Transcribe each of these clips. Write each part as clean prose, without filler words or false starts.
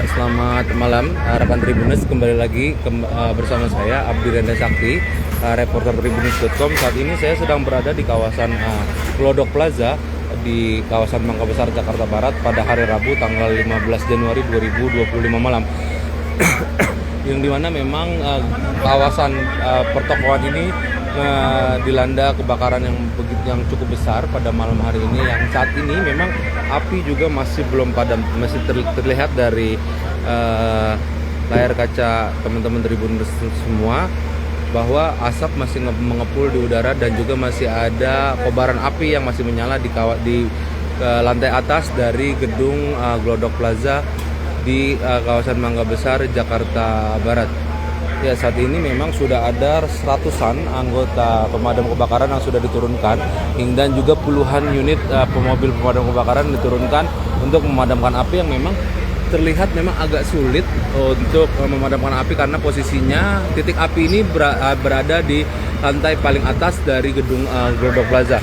selamat malam rekan Tribuners, kembali lagi bersama saya Abdi Renda Sakti, reporter Tribunnews.com. Saat ini saya sedang berada di kawasan Glodok Plaza di kawasan Mangga Besar, Jakarta Barat pada hari Rabu tanggal 15 Januari 2025 malam. Yang dimana memang kawasan pertokoan ini dilanda kebakaran yang cukup besar pada malam hari ini, yang saat ini memang api juga masih belum padam, masih terlihat dari layar kaca teman-teman Tribuners semua bahwa asap masih mengepul di udara dan juga masih ada kobaran api yang masih menyala di lantai atas dari gedung Glodok Plaza di kawasan Mangga Besar, Jakarta Barat. Ya, saat ini memang sudah ada ratusan anggota pemadam kebakaran yang sudah diturunkan, dan juga puluhan unit mobil pemadam kebakaran diturunkan untuk memadamkan api yang memang terlihat memang agak sulit untuk memadamkan api karena posisinya titik api ini berada di lantai paling atas dari gedung Glodok Plaza.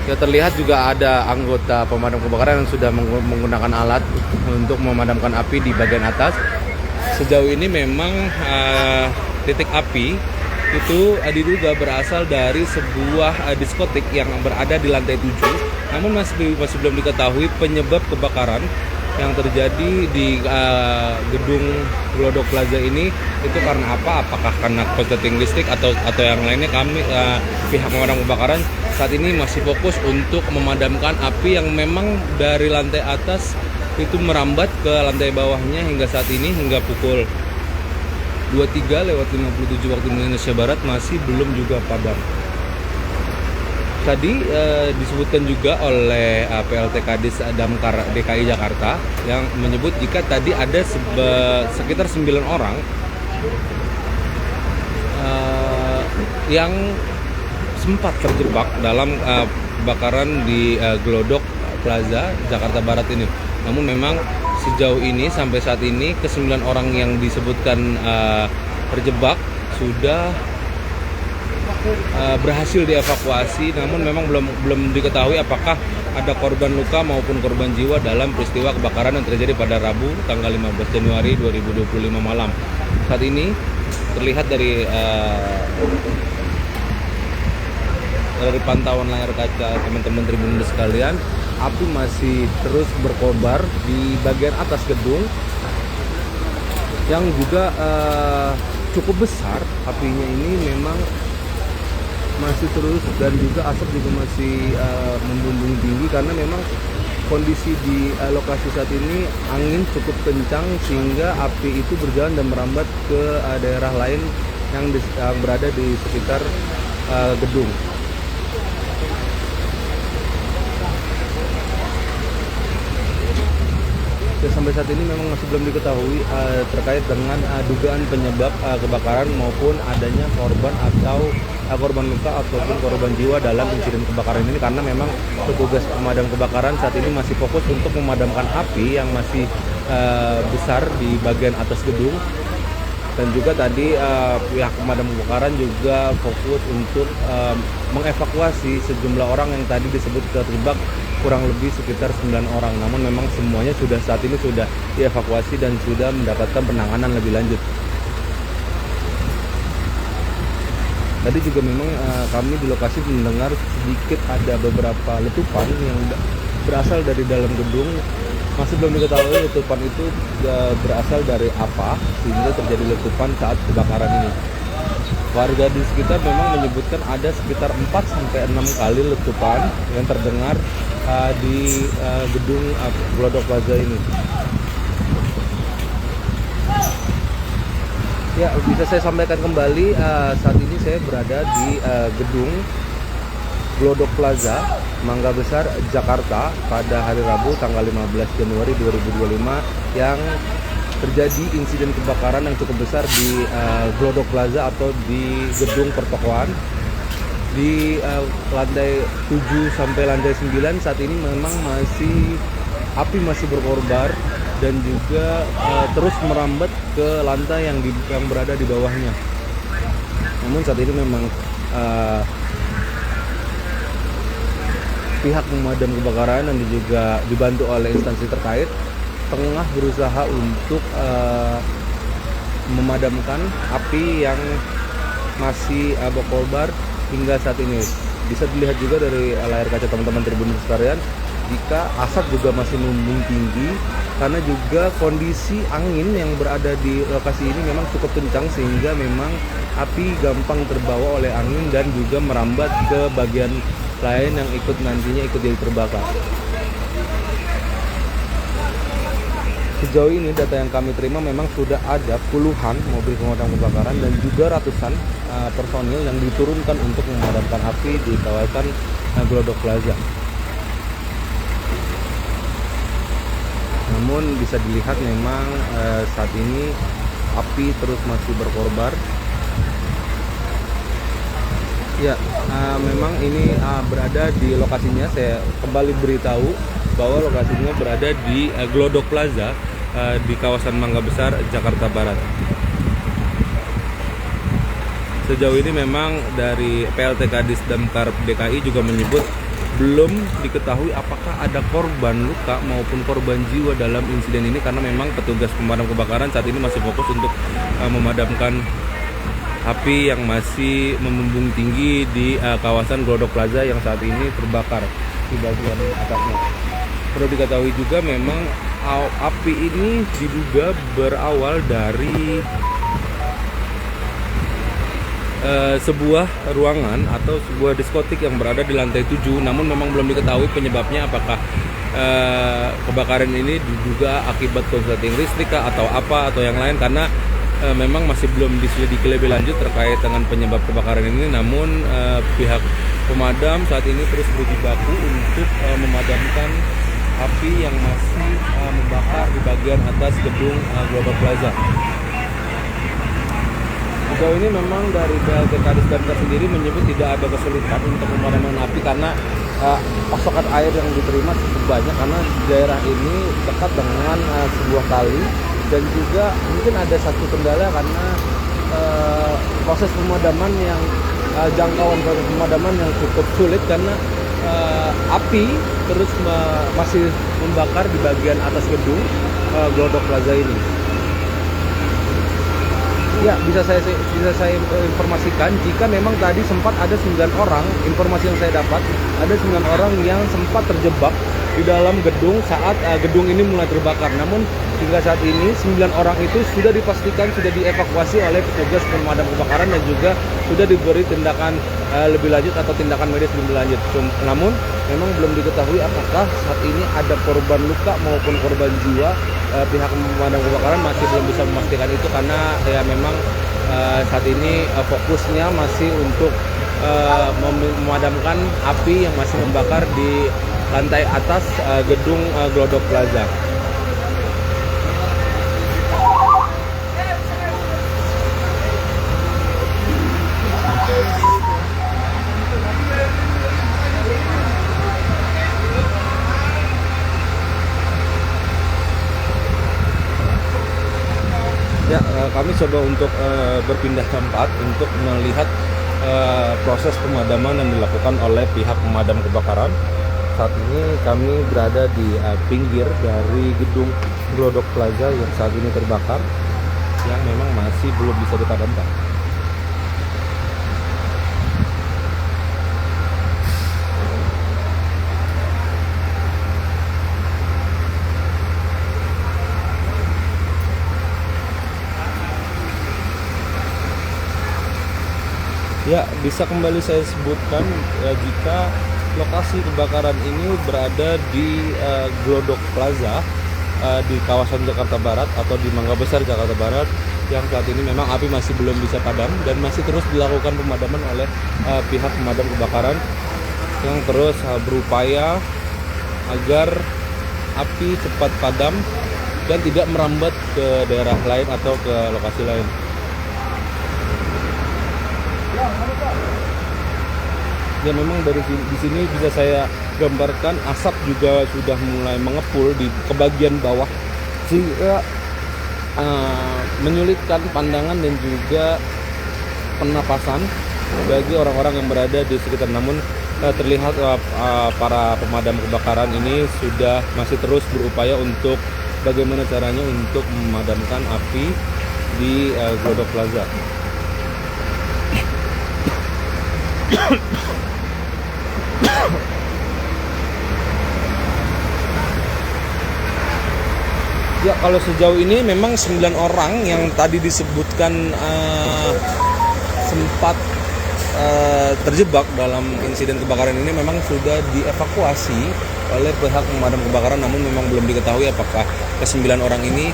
Ya, terlihat juga ada anggota pemadam kebakaran yang sudah menggunakan alat untuk memadamkan api di bagian atas. Sejauh ini memang titik api itu diduga berasal dari sebuah diskotik yang berada di lantai 7. Namun masih belum diketahui penyebab kebakaran yang terjadi di gedung Glodok Plaza ini itu karena apa? Apakah karena korsleting listrik atau yang lainnya? Kami pihak pemadam kebakaran saat ini masih fokus untuk memadamkan api yang memang dari lantai atas itu merambat ke lantai bawahnya hingga saat ini, hingga pukul 23:57 waktu Indonesia Barat masih belum juga padam. Tadi disebutkan juga oleh PLT Kadis Damkar DKI Jakarta yang menyebut jika tadi ada sekitar 9 orang yang sempat terjebak dalam kebakaran di Glodok Plaza, Jakarta Barat ini. Namun memang sejauh ini sampai saat ini ke-9 orang yang disebutkan terjebak sudah berhasil dievakuasi, namun memang belum diketahui apakah ada korban luka maupun korban jiwa dalam peristiwa kebakaran yang terjadi pada Rabu tanggal 15 Januari 2025 malam. Saat ini terlihat dari pantauan layar kaca teman-teman Tribuners sekalian, api masih terus berkobar di bagian atas gedung yang juga cukup besar. Apinya ini memang masih terus, dan juga asap juga masih membumbung tinggi karena memang kondisi di lokasi saat ini angin cukup kencang sehingga api itu berjalan dan merambat ke daerah lain yang berada di sekitar gedung. Ya, sampai saat ini memang masih belum diketahui terkait dengan dugaan penyebab kebakaran maupun adanya korban atau korban luka ataupun korban jiwa dalam insiden kebakaran ini, karena memang petugas pemadam kebakaran saat ini masih fokus untuk memadamkan api yang masih besar di bagian atas gedung. Dan juga tadi pihak pemadam kebakaran juga fokus untuk mengevakuasi sejumlah orang yang tadi disebut terjebak, kurang lebih sekitar 9 orang. Namun memang semuanya saat ini sudah dievakuasi dan sudah mendapatkan penanganan lebih lanjut. Tadi juga memang kami di lokasi mendengar sedikit ada beberapa letupan yang berasal dari dalam gedung. Masih belum diketahui letupan itu berasal dari apa sehingga terjadi letupan saat kebakaran ini. Warga di sekitar memang menyebutkan ada sekitar 4-6 kali letupan yang terdengar di gedung Glodok Plaza ini. Ya, bisa saya sampaikan kembali, saat ini saya berada di gedung Glodok Plaza, Mangga Besar, Jakarta pada hari Rabu tanggal 15 Januari 2025 yang terjadi insiden kebakaran yang cukup besar di Glodok Plaza atau di gedung pertokoan di lantai 7 sampai lantai 9. Saat ini memang api masih berkobar dan juga terus merambat ke lantai yang berada di bawahnya. Namun saat ini memang pihak pemadam kebakaran dan juga dibantu oleh instansi terkait tengah berusaha untuk memadamkan api yang masih berkobar hingga saat ini. Bisa dilihat juga dari layar kaca teman-teman Tribuners sekalian, jika asap juga masih membumbung tinggi karena juga kondisi angin yang berada di lokasi ini memang cukup kencang, sehingga memang api gampang terbawa oleh angin dan juga merambat ke bagian lain yang nantinya ikut jadi terbakar. Sejauh ini data yang kami terima memang sudah ada puluhan mobil pemadam kebakaran dan juga ratusan personil yang diturunkan untuk memadamkan api di kawasan Glodok Plaza. Namun bisa dilihat memang saat ini api terus masih berkobar. Ya, memang ini berada di lokasinya. Saya kembali beritahu bahwa lokasinya berada di Glodok Plaza di kawasan Mangga Besar, Jakarta Barat. Sejauh ini memang dari PLT Kadis Damkar DKI juga menyebut belum diketahui apakah ada korban luka maupun korban jiwa dalam insiden ini, karena memang petugas pemadam kebakaran saat ini masih fokus untuk memadamkan api yang masih membumbung tinggi di kawasan Glodok Plaza yang saat ini terbakar di bagian atasnya. Perlu diketahui juga memang api ini diduga berawal dari sebuah ruangan atau sebuah diskotik yang berada di lantai 7, namun memang belum diketahui penyebabnya, apakah kebakaran ini diduga akibat korsleting listrik atau apa atau yang lain, karena memang masih belum diselidiki lebih lanjut terkait dengan penyebab kebakaran ini. Namun pihak pemadam saat ini terus berjibaku untuk memadamkan api yang masih membakar di bagian atas gedung Glodok Plaza. Sejauh ini memang dari PLT Kadis Damkar sendiri menyebut tidak ada kesulitan untuk memadamkan api karena pasokan air yang diterima cukup banyak, karena daerah ini dekat dengan sebuah kali, dan juga mungkin ada satu kendala karena proses pemadaman yang jangkauan proses pemadaman yang cukup sulit karena api terus masih membakar di bagian atas gedung Glodok Plaza ini. Ya, bisa saya informasikan jika memang tadi sempat ada 9 orang, informasi yang saya dapat, ada 9 orang yang sempat terjebak di dalam gedung saat gedung ini mulai terbakar. Namun hingga saat ini 9 orang itu sudah dipastikan sudah dievakuasi oleh petugas pemadam kebakaran dan juga sudah diberi tindakan lebih lanjut atau tindakan medis lebih lanjut. Namun memang belum diketahui apakah saat ini ada korban luka maupun korban jiwa. Pihak pemadam kebakaran masih belum bisa memastikan itu karena ya memang saat ini fokusnya masih untuk memadamkan api yang masih membakar di lantai atas gedung Glodok Plaza. Ya, kami coba untuk berpindah tempat untuk melihat proses pemadaman yang dilakukan oleh pihak pemadam kebakaran. Saat ini kami berada di pinggir dari gedung Glodok Plaza yang saat ini terbakar, yang memang masih belum bisa dipadamkan. Ya, bisa kembali saya sebutkan jika lokasi kebakaran ini berada di Glodok Plaza di kawasan Jakarta Barat atau di Mangga Besar, Jakarta Barat, yang saat ini memang api masih belum bisa padam dan masih terus dilakukan pemadaman oleh pihak pemadam kebakaran yang terus berupaya agar api cepat padam dan tidak merambat ke daerah lain atau ke lokasi lain. Ya, memang dari di sini bisa saya gambarkan asap juga sudah mulai mengepul di kebagian bawah sehingga menyulitkan pandangan dan juga pernapasan bagi orang-orang yang berada di sekitar. Namun terlihat para pemadam kebakaran ini sudah masih terus berupaya untuk bagaimana caranya untuk memadamkan api di Glodok Plaza. Ya, kalau sejauh ini memang 9 orang yang tadi disebutkan sempat terjebak dalam insiden kebakaran ini memang sudah dievakuasi oleh pihak pemadam kebakaran, namun memang belum diketahui apakah ke-9 orang ini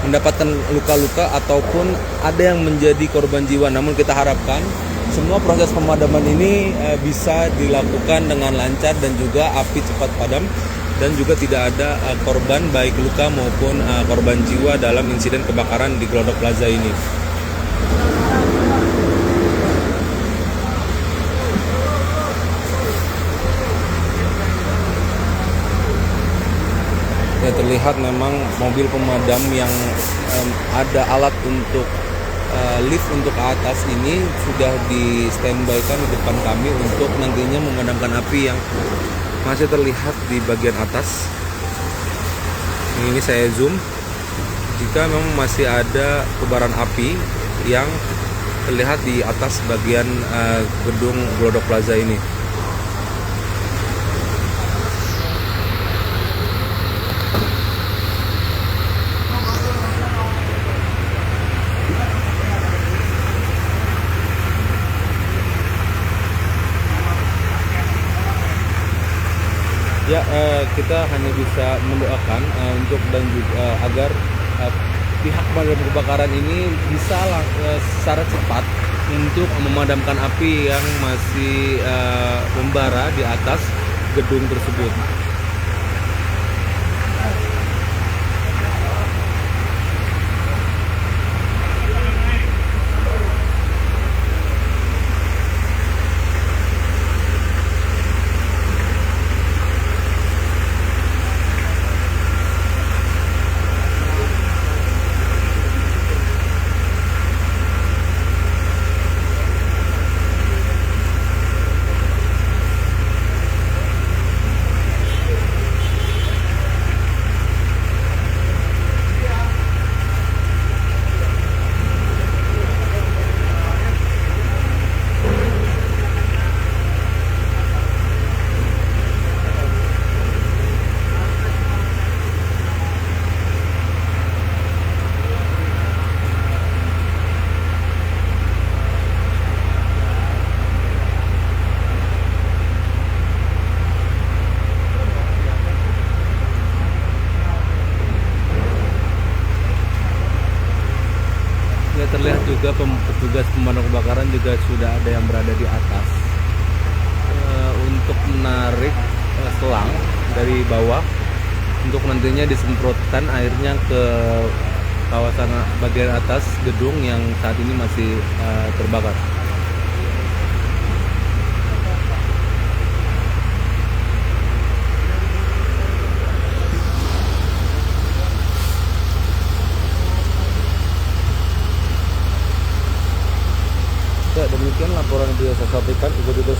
mendapatkan luka-luka ataupun ada yang menjadi korban jiwa. Namun kita harapkan semua proses pemadaman ini bisa dilakukan dengan lancar dan juga api cepat padam dan juga tidak ada korban baik luka maupun korban jiwa dalam insiden kebakaran di Glodok Plaza ini. Ya, terlihat memang mobil pemadam yang ada alat untuk lift untuk ke atas ini sudah di standby-kan di depan kami untuk nantinya memadamkan api yang masih terlihat di bagian atas. Ini saya zoom. Jika memang masih ada kobaran api yang terlihat di atas bagian gedung Glodok Plaza ini. Ya, kita hanya bisa mendoakan untuk dan juga agar pihak pemadam kebakaran ini bisa secara cepat untuk memadamkan api yang masih membara di atas gedung tersebut. Terlihat juga petugas pemadam kebakaran juga sudah ada yang berada di atas untuk menarik selang dari bawah untuk nantinya disemprotkan airnya ke kawasan bagian atas gedung yang saat ini masih terbakar. Ya, demikian laporan yang bisa saya sampaikan. Ikuti terus